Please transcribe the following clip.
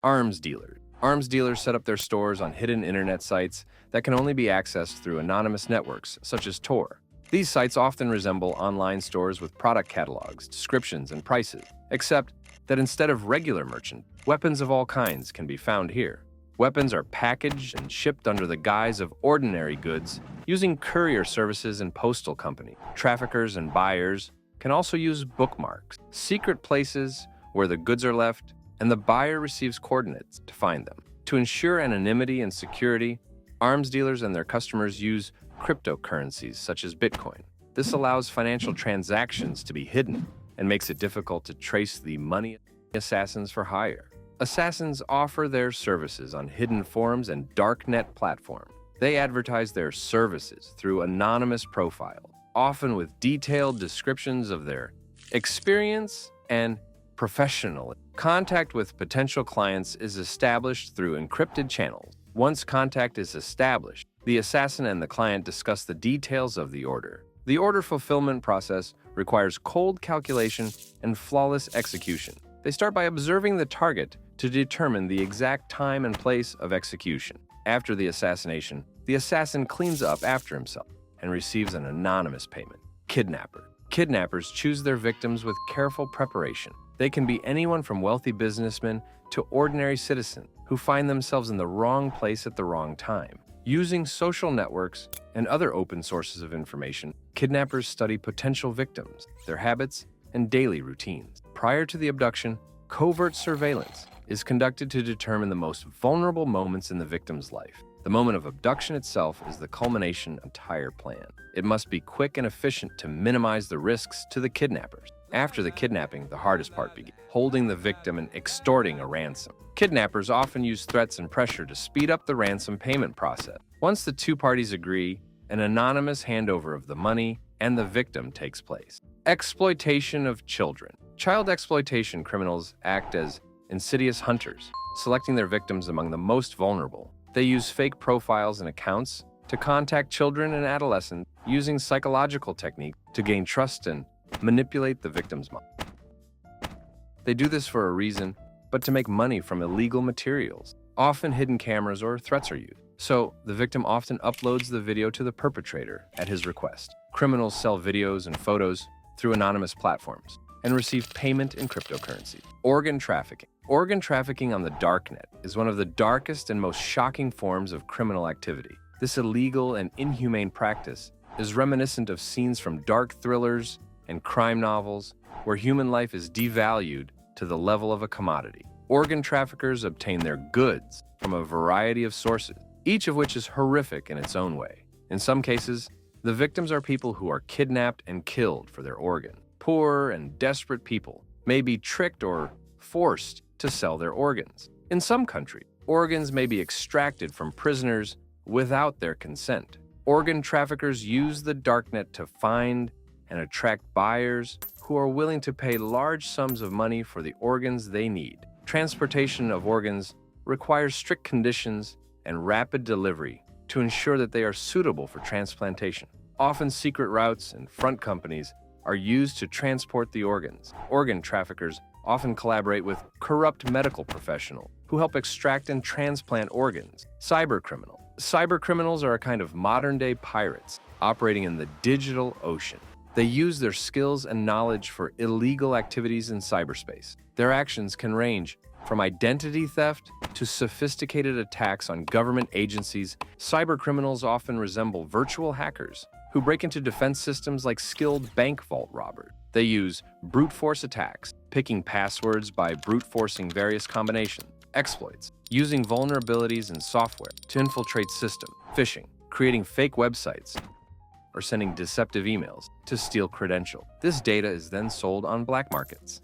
Arms dealers. Arms dealers set up their stores on hidden internet sites that can only be accessed through anonymous networks, such as Tor. These sites often resemble online stores with product catalogs, descriptions, and prices, except that instead of regular merchant, weapons of all kinds can be found here. Weapons are packaged and shipped under the guise of ordinary goods using courier services and postal company. Traffickers and buyers can also use bookmarks, secret places where the goods are left, and the buyer receives coordinates to find them. To ensure anonymity and security, arms dealers and their customers use cryptocurrencies such as Bitcoin. This allows financial transactions to be hidden and makes it difficult to trace the money assassins for hire. Assassins offer their services on hidden forums and darknet platforms. They advertise their services through anonymous profiles, often with detailed descriptions of their experience and professional. Contact with potential clients is established through encrypted channels. Once contact is established, the assassin and the client discuss the details of the order. The order fulfillment process requires cold calculation and flawless execution. They start by observing the target to determine the exact time and place of execution. After the assassination, the assassin cleans up after himself and receives an anonymous payment. Kidnapper. Kidnappers choose their victims with careful preparation. They can be anyone from wealthy businessmen to ordinary citizens who find themselves in the wrong place at the wrong time. Using social networks and other open sources of information, kidnappers study potential victims, their habits, and daily routines. Prior to the abduction, covert surveillance is conducted to determine the most vulnerable moments in the victim's life. The moment of abduction itself is the culmination of the entire plan. It must be quick and efficient to minimize the risks to the kidnappers. After the kidnapping, the hardest part begins, holding the victim and extorting a ransom. Kidnappers often use threats and pressure to speed up the ransom payment process. Once the two parties agree, an anonymous handover of the money and the victim takes place. Exploitation of children. Child exploitation criminals act as insidious hunters, selecting their victims among the most vulnerable. They use fake profiles and accounts to contact children and adolescents using psychological techniques to gain trust and manipulate the victim's mind. They do this for a reason, but to make money from illegal materials. Often hidden cameras or threats are used, so the victim often uploads the video to the perpetrator at his request. Criminals sell videos and photos through anonymous platforms and receive payment in cryptocurrency. Organ trafficking. Organ trafficking on the darknet is one of the darkest and most shocking forms of criminal activity. This illegal and inhumane practice is reminiscent of scenes from dark thrillers and crime novels where human life is devalued to the level of a commodity. Organ traffickers obtain their goods from a variety of sources, each of which is horrific in its own way. In some cases, the victims are people who are kidnapped and killed for their organ. Poor and desperate people may be tricked or forced to sell their organs. In some countries, organs may be extracted from prisoners without their consent. Organ traffickers use the darknet to find and attract buyers who are willing to pay large sums of money for the organs they need. Transportation of organs requires strict conditions and rapid delivery to ensure that they are suitable for transplantation. Often secret routes and front companies are used to transport the organs. Organ traffickers often collaborate with corrupt medical professionals who help extract and transplant organs. Cybercriminal. Cybercriminals are a kind of modern-day pirates operating in the digital ocean. They use their skills and knowledge for illegal activities in cyberspace. Their actions can range from identity theft to sophisticated attacks on government agencies. Cybercriminals often resemble virtual hackers who break into defense systems like skilled bank vault robbers. They use brute force attacks, picking passwords by brute forcing various combinations. Exploits, using vulnerabilities in software to infiltrate systems. Phishing, creating fake websites or sending deceptive emails to steal credentials. This data is then sold on black markets.